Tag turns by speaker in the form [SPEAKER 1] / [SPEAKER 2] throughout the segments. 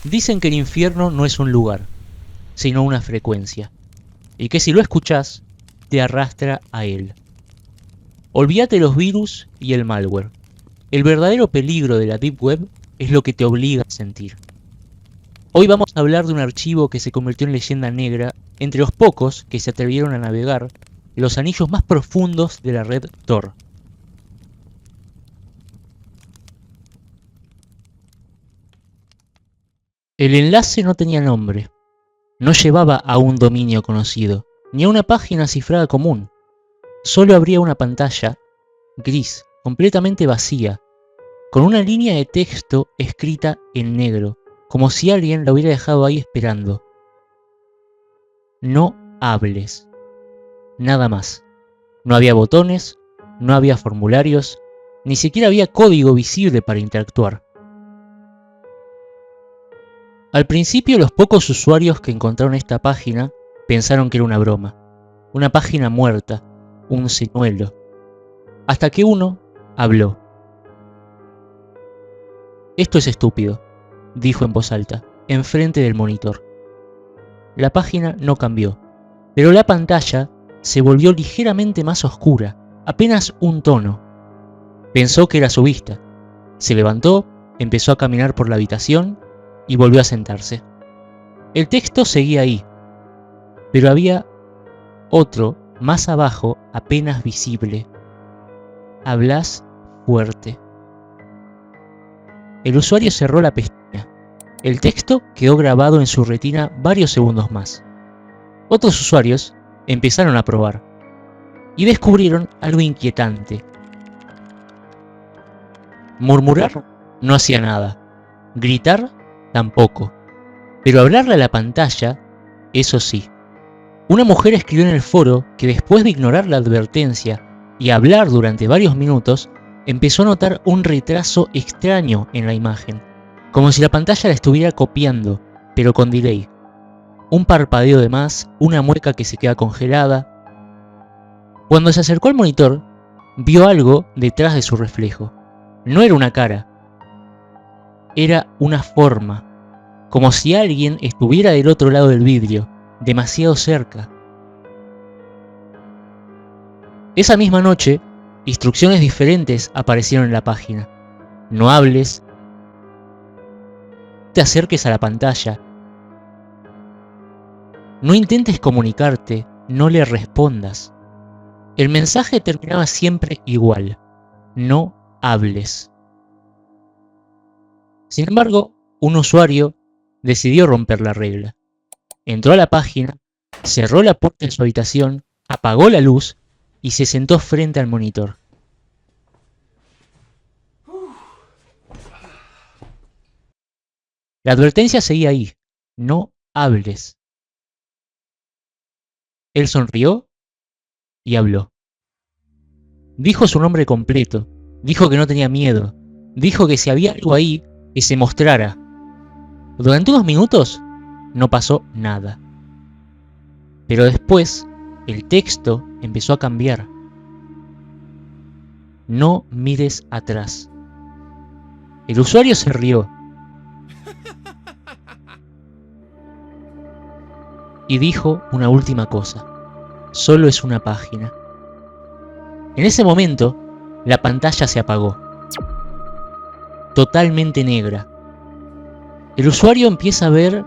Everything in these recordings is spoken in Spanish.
[SPEAKER 1] Dicen que el infierno no es un lugar, sino una frecuencia, y que si lo escuchás, te arrastra a él. Olvídate de los virus y el malware. El verdadero peligro de la Deep Web es lo que te obliga a sentir. Hoy vamos a hablar de un archivo que se convirtió en leyenda negra entre los pocos que se atrevieron a navegar los anillos más profundos de la red Tor. El enlace no tenía nombre, no llevaba a un dominio conocido, ni a una página cifrada común. Solo abría una pantalla gris, completamente vacía, con una línea de texto escrita en negro, como si alguien la hubiera dejado ahí esperando. No hables. Nada más. No había botones, no había formularios, ni siquiera había código visible para interactuar. Al principio, los pocos usuarios que encontraron esta página pensaron que era una broma, una página muerta, un señuelo, hasta que uno habló. Esto es estúpido, dijo en voz alta, enfrente del monitor. La página no cambió, pero la pantalla se volvió ligeramente más oscura, apenas un tono. Pensó que era su vista. Se levantó, empezó a caminar por la habitación y volvió a sentarse. El texto seguía ahí, pero había otro más abajo apenas visible. Hablas fuerte. El usuario cerró la pestaña. El texto quedó grabado en su retina varios segundos más. Otros usuarios empezaron a probar y descubrieron algo inquietante. Murmurar no hacía nada, gritar tampoco, pero hablarle a la pantalla, eso sí. Una mujer escribió en el foro que después de ignorar la advertencia y hablar durante varios minutos, empezó a notar un retraso extraño en la imagen, como si la pantalla la estuviera copiando, pero con delay. Un parpadeo de más, una mueca que se queda congelada. Cuando se acercó al monitor, vio algo detrás de su reflejo. No era una cara, era una forma, como si alguien estuviera del otro lado del vidrio, demasiado cerca. Esa misma noche, instrucciones diferentes aparecieron en la página. No hables, no te acerques a la pantalla, no intentes comunicarte, no le respondas. El mensaje terminaba siempre igual: no hables. Sin embargo, un usuario decidió romper la regla. Entró a la página, cerró la puerta de su habitación, apagó la luz y se sentó frente al monitor. La advertencia seguía ahí: no hables. Él sonrió y habló. Dijo su nombre completo, dijo que no tenía miedo, dijo que si había algo ahí, que se mostrara. Durante unos minutos no pasó nada. Pero después, el texto empezó a cambiar. No mires atrás. El usuario se rió y dijo una última cosa: solo es una página. En ese momento, la pantalla se apagó, totalmente negra. El usuario empieza a ver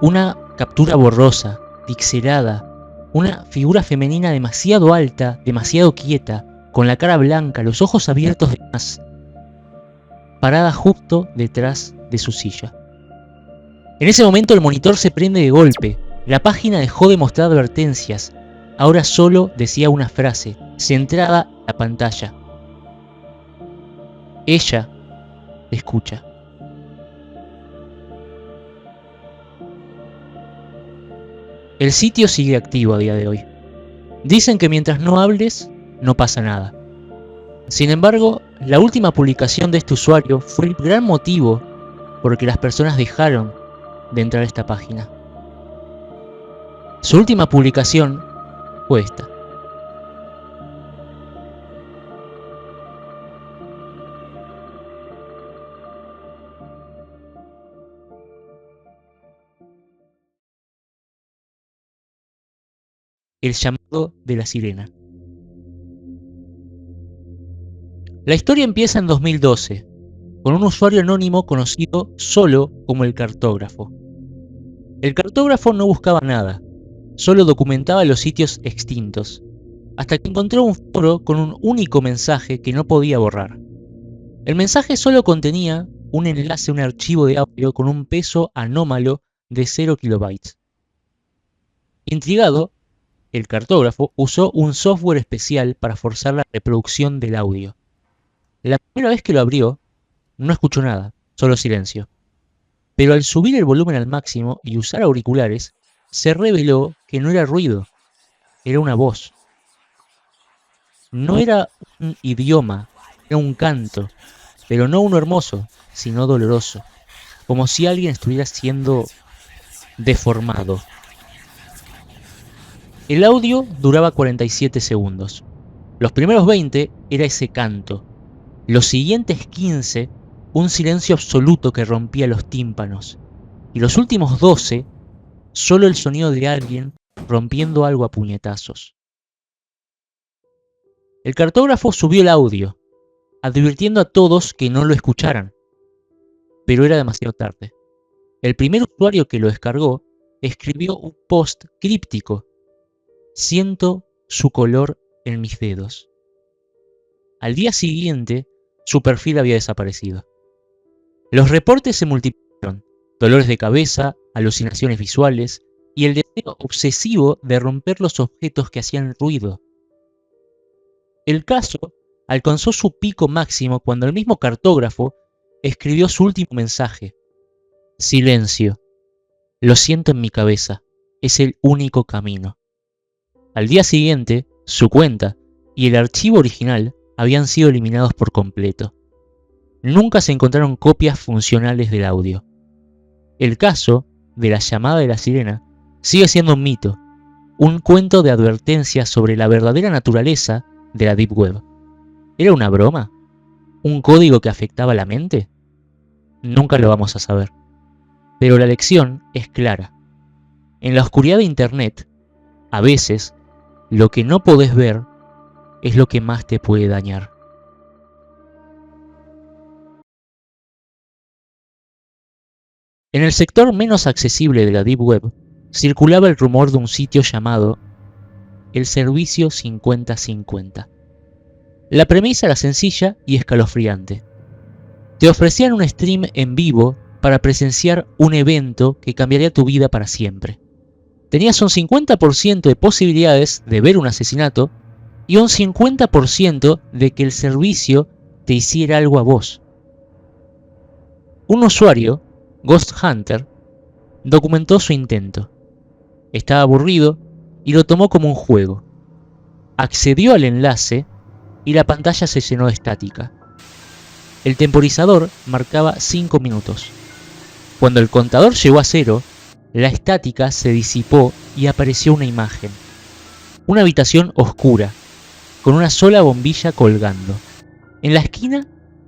[SPEAKER 1] una captura borrosa, pixelada, una figura femenina demasiado alta, demasiado quieta, con la cara blanca, los ojos abiertos de más, parada justo detrás de su silla. En ese momento el monitor se prende de golpe. La página dejó de mostrar advertencias. Ahora solo decía una frase, centrada en la pantalla: ella te escucha. El sitio sigue activo a día de hoy. Dicen que mientras no hables, no pasa nada. Sin embargo, la última publicación de este usuario fue el gran motivo por el que las personas dejaron de entrar a esta página. Su última publicación fue esta: el llamado de la sirena. La historia empieza en 2012, con un usuario anónimo conocido solo como el cartógrafo. El cartógrafo no buscaba nada, solo documentaba los sitios extintos, hasta que encontró un foro con un único mensaje que no podía borrar. El mensaje solo contenía un enlace a un archivo de audio con un peso anómalo de 0 kilobytes. Intrigado, el cartógrafo usó un software especial para forzar la reproducción del audio. La primera vez que lo abrió, no escuchó nada, solo silencio. Pero al subir el volumen al máximo y usar auriculares, se reveló que no era ruido, era una voz. No era un idioma, era un canto, pero no uno hermoso, sino doloroso, como si alguien estuviera siendo deformado. El audio duraba 47 segundos. Los primeros 20 era ese canto. Los siguientes 15, un silencio absoluto que rompía los tímpanos. Y los últimos 12, solo el sonido de alguien rompiendo algo a puñetazos. El cartógrafo subió el audio, advirtiendo a todos que no lo escucharan. Pero era demasiado tarde. El primer usuario que lo descargó escribió un post críptico. Siento su color en mis dedos. Al día siguiente, su perfil había desaparecido. Los reportes se multiplicaron, dolores de cabeza, alucinaciones visuales y el deseo obsesivo de romper los objetos que hacían ruido. El caso alcanzó su pico máximo cuando el mismo cartógrafo escribió su último mensaje. Silencio. Lo siento en mi cabeza. Es el único camino. Al día siguiente, su cuenta y el archivo original habían sido eliminados por completo. Nunca se encontraron copias funcionales del audio. El caso de la llamada de la sirena sigue siendo un mito, un cuento de advertencia sobre la verdadera naturaleza de la Deep Web. ¿Era una broma? ¿Un código que afectaba la mente? Nunca lo vamos a saber. Pero la lección es clara. En la oscuridad de Internet, a veces, lo que no podés ver es lo que más te puede dañar. En el sector menos accesible de la Deep Web, circulaba el rumor de un sitio llamado el Servicio 5050. La premisa era sencilla y escalofriante. Te ofrecían un stream en vivo para presenciar un evento que cambiaría tu vida para siempre. Tenías un 50% de posibilidades de ver un asesinato y un 50% de que el servicio te hiciera algo a vos. Un usuario, Ghost Hunter, documentó su intento. Estaba aburrido y lo tomó como un juego. Accedió al enlace y la pantalla se llenó de estática. El temporizador marcaba 5 minutos. Cuando el contador llegó a 0, la estática se disipó y apareció una imagen. Una habitación oscura, con una sola bombilla colgando. En la esquina,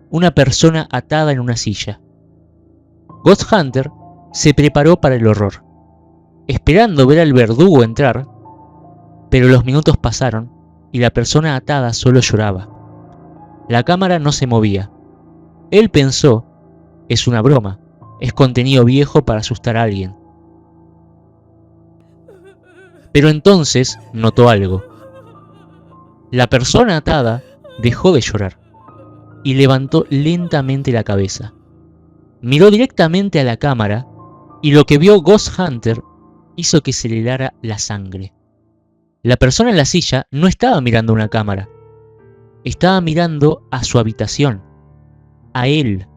[SPEAKER 1] una persona atada en una silla. Ghost Hunter se preparó para el horror, esperando ver al verdugo entrar, pero los minutos pasaron y la persona atada solo lloraba. La cámara no se movía. Él pensó, es una broma, es contenido viejo para asustar a alguien. Pero entonces notó algo. La persona atada dejó de llorar y levantó lentamente la cabeza. Miró directamente a la cámara y lo que vio Ghost Hunter hizo que se le helara la sangre. La persona en la silla no estaba mirando una cámara, estaba mirando a su habitación, a él.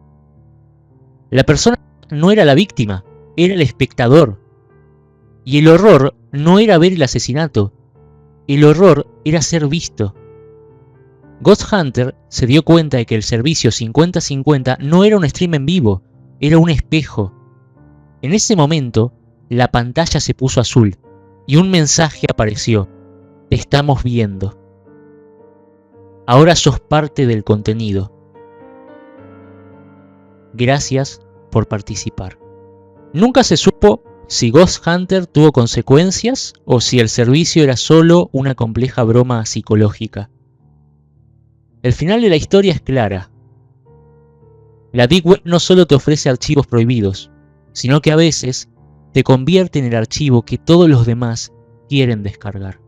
[SPEAKER 1] La persona no era la víctima, era el espectador. Y el horror no era ver el asesinato, el horror era ser visto. Ghost Hunter se dio cuenta de que el servicio 5050 no era un stream en vivo, era un espejo. En ese momento, la pantalla se puso azul y un mensaje apareció. Te estamos viendo. Ahora sos parte del contenido. Gracias por participar. Nunca se supo si Ghost Hunter tuvo consecuencias o si el servicio era solo una compleja broma psicológica. El final de la historia es clara. La Deep Web no solo te ofrece archivos prohibidos, sino que a veces te convierte en el archivo que todos los demás quieren descargar.